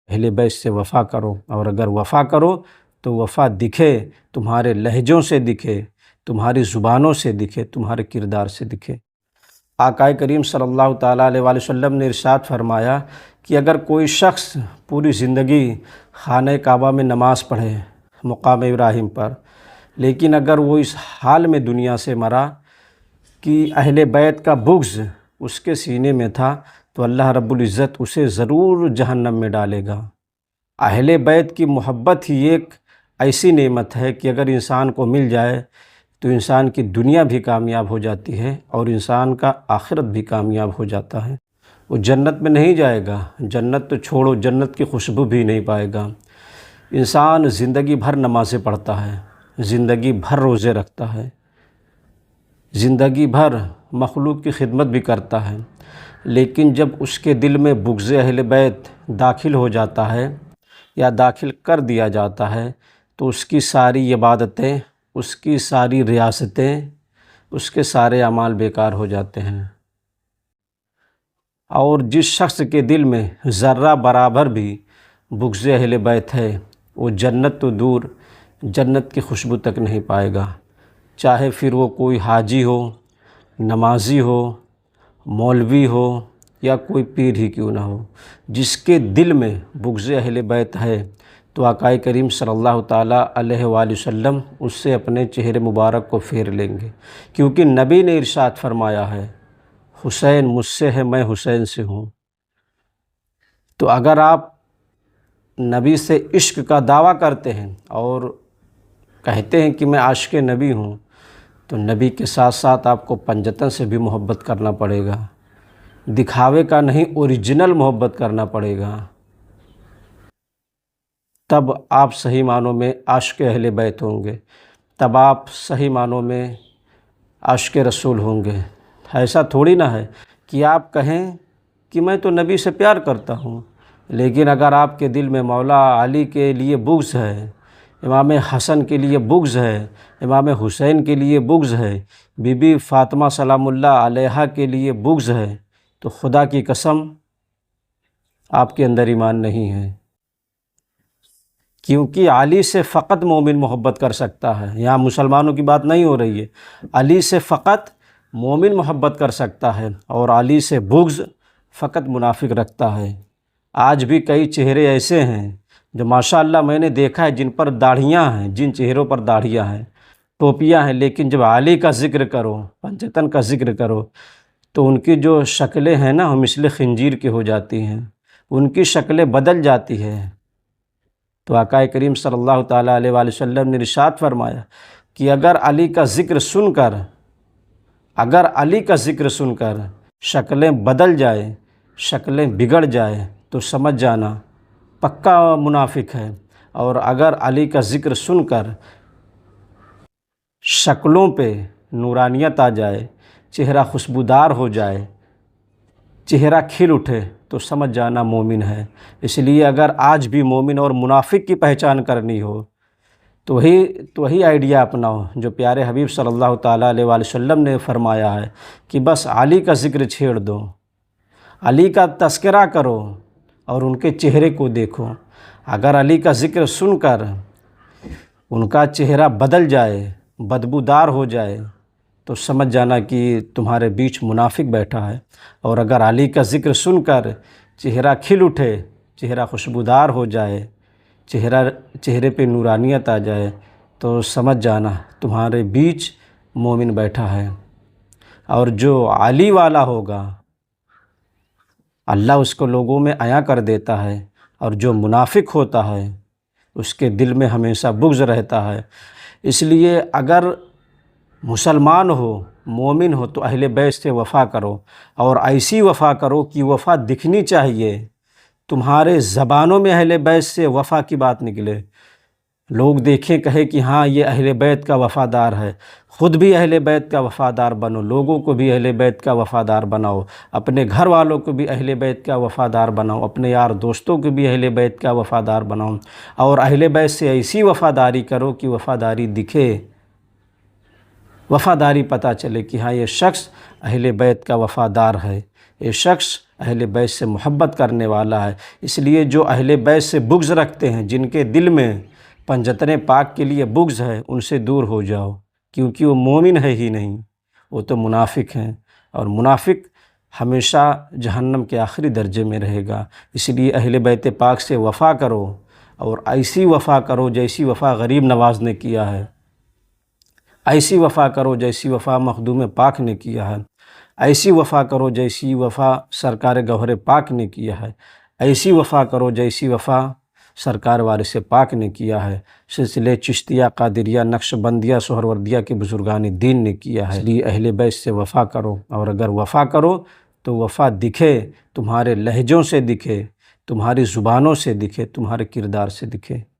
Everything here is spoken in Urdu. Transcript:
اہل بیت سے وفا کرو، اور اگر وفا کرو تو وفا دکھے، تمہارے لہجوں سے دکھے، تمہاری زبانوں سے دکھے، تمہارے کردار سے دکھے۔ آقا کریم صلی اللہ تعالیٰ علیہ وآلہ وسلم نے ارشاد فرمایا کہ اگر کوئی شخص پوری زندگی خانہ کعبہ میں نماز پڑھے مقام ابراہیم پر، لیکن اگر وہ اس حال میں دنیا سے مرا کہ اہل بیت کا بغض اس کے سینے میں تھا، تو اللہ رب العزت اسے ضرور جہنم میں ڈالے گا۔ اہل بیت کی محبت ہی ایک ایسی نعمت ہے کہ اگر انسان کو مل جائے تو انسان کی دنیا بھی کامیاب ہو جاتی ہے اور انسان کا آخرت بھی کامیاب ہو جاتا ہے۔ وہ جنت میں نہیں جائے گا، جنت تو چھوڑو، جنت کی خوشبو بھی نہیں پائے گا۔ انسان زندگی بھر نمازیں پڑھتا ہے، زندگی بھر روزے رکھتا ہے، زندگی بھر مخلوق کی خدمت بھی کرتا ہے، لیکن جب اس کے دل میں بغض اہل بیت داخل ہو جاتا ہے یا داخل کر دیا جاتا ہے تو اس کی ساری عبادتیں، اس کی ساری ریاستیں، اس کے سارے اعمال بیکار ہو جاتے ہیں۔ اور جس شخص کے دل میں ذرہ برابر بھی بغض اہل بیت ہے، وہ جنت تو دور، جنت کی خوشبو تک نہیں پائے گا، چاہے پھر وہ کوئی حاجی ہو، نمازی ہو، مولوی ہو یا کوئی پیر ہی کیوں نہ ہو۔ جس کے دل میں بغض اہل بیت ہے تو آقا کریم صلی اللہ تعالیٰ علیہ وآلہ وسلم اس سے اپنے چہرے مبارک کو پھیر لیں گے، کیونکہ نبی نے ارشاد فرمایا ہے حسین مجھ سے ہے، میں حسین سے ہوں۔ تو اگر آپ نبی سے عشق کا دعویٰ کرتے ہیں اور کہتے ہیں کہ میں عاشق نبی ہوں، تو نبی کے ساتھ ساتھ آپ کو پنجتن سے بھی محبت کرنا پڑے گا، دکھاوے کا نہیں، اوریجنل محبت کرنا پڑے گا، تب آپ صحیح معنوں میں عاشق اہل بیت ہوں گے، تب آپ صحیح معنوں میں عاشق رسول ہوں گے۔ ایسا تھوڑی نہ ہے کہ آپ کہیں کہ میں تو نبی سے پیار کرتا ہوں، لیکن اگر آپ کے دل میں مولا علی کے لیے بغض ہے، امام حسن کے لیے بغض ہے، امام حسین کے لیے بغض ہے، بی بی فاطمہ سلام اللہ علیہا کے لیے بغض ہے، تو خدا کی قسم آپ کے اندر ایمان نہیں ہے، کیونکہ علی سے فقط مومن محبت کر سکتا ہے۔ یہاں مسلمانوں کی بات نہیں ہو رہی ہے، علی سے فقط مومن محبت کر سکتا ہے، اور علی سے بغض فقط منافق رکھتا ہے۔ آج بھی کئی چہرے ایسے ہیں جو ماشاءاللہ میں نے دیکھا ہے جن پر داڑھیاں ہیں، جن چہروں پر داڑھیاں ہیں، ٹوپیاں ہیں، لیکن جب علی کا ذکر کرو، پنجتن کا ذکر کرو، تو ان کی جو شکلیں ہیں نا وہ مثل خنجیر کی ہو جاتی ہیں، ان کی شکلیں بدل جاتی ہیں۔ تو آقا کریم صلی اللہ تعالیٰ علیہ وآلہ وسلم نے ارشاد فرمایا کہ اگر علی کا ذکر سن کر شکلیں بدل جائیں، شکلیں بگڑ جائیں، تو سمجھ جانا پکا منافق ہے، اور اگر علی کا ذکر سن کر شکلوں پہ نورانیت آ جائے، چہرہ خوشبودار ہو جائے، چہرہ کھل اٹھے، تو سمجھ جانا مومن ہے۔ اس لیے اگر آج بھی مومن اور منافق کی پہچان کرنی ہو تو وہی آئیڈیا اپناؤ جو پیارے حبیب صلی اللہ تعالیٰ علیہ وآلہ وسلم نے فرمایا ہے کہ بس علی کا ذکر چھیڑ دو، علی کا تذکرہ کرو اور ان کے چہرے کو دیکھو۔ اگر علی کا ذکر سن کر ان کا چہرہ بدل جائے، بدبودار ہو جائے، تو سمجھ جانا کہ تمہارے بیچ منافق بیٹھا ہے، اور اگر علی کا ذکر سن کر چہرہ کھل اٹھے، چہرہ خوشبودار ہو جائے، چہرے پہ نورانیت آ جائے، تو سمجھ جانا تمہارے بیچ مومن بیٹھا ہے۔ اور جو علی والا ہوگا اللہ اس کو لوگوں میں عیاں کر دیتا ہے، اور جو منافق ہوتا ہے اس کے دل میں ہمیشہ بغض رہتا ہے۔ اس لیے اگر مسلمان ہو، مومن ہو، تو اہل بیت سے وفا کرو، اور ایسی وفا کرو کہ وفا دکھنی چاہیے، تمہارے زبانوں میں اہل بیت سے وفا کی بات نکلے، لوگ دیکھیں کہے کہ ہاں یہ اہل بیت کا وفادار ہے۔ خود بھی اہل بیت کا وفادار بنو، لوگوں کو بھی اہل بیت کا وفادار بناؤ، اپنے گھر والوں کو بھی اہل بیت کا وفادار بناؤ، اپنے یار دوستوں کو بھی اہل بیت کا وفادار بناؤ، اور اہل بیت سے ایسی وفاداری کرو کہ وفاداری دکھے، وفاداری پتہ چلے کہ ہاں یہ شخص اہل بیت کا وفادار ہے، یہ شخص اہل بیت سے محبت کرنے والا ہے۔ اس لیے جو اہل بیت سے بغض رکھتے ہیں، جن کے دل میں پنجتن پاک کے لیے بغض ہے، ان سے دور ہو جاؤ، کیونکہ وہ مومن ہے ہی نہیں، وہ تو منافق ہیں، اور منافق ہمیشہ جہنم کے آخری درجے میں رہے گا۔ اس لیے اہل بیت پاک سے وفا کرو، اور ایسی وفا کرو جیسی وفا غریب نواز نے کیا ہے، ایسی وفا کرو جیسی وفا مخدوم پاک نے کیا ہے، ایسی وفا کرو جیسی وفا سرکار گوہر پاک نے کیا ہے، ایسی وفا کرو جیسی وفا سرکار وارث پاک نے کیا ہے، سلسلے چشتیہ، قادریہ، نقش بندیہ، سہروردیہ کے بزرگان دین نے کیا ہے۔ اس لیے اہل بیت سے وفا کرو، اور اگر وفا کرو تو وفا دکھے، تمہارے لہجوں سے دکھے، تمہاری زبانوں سے دکھے، تمہارے کردار سے دکھے۔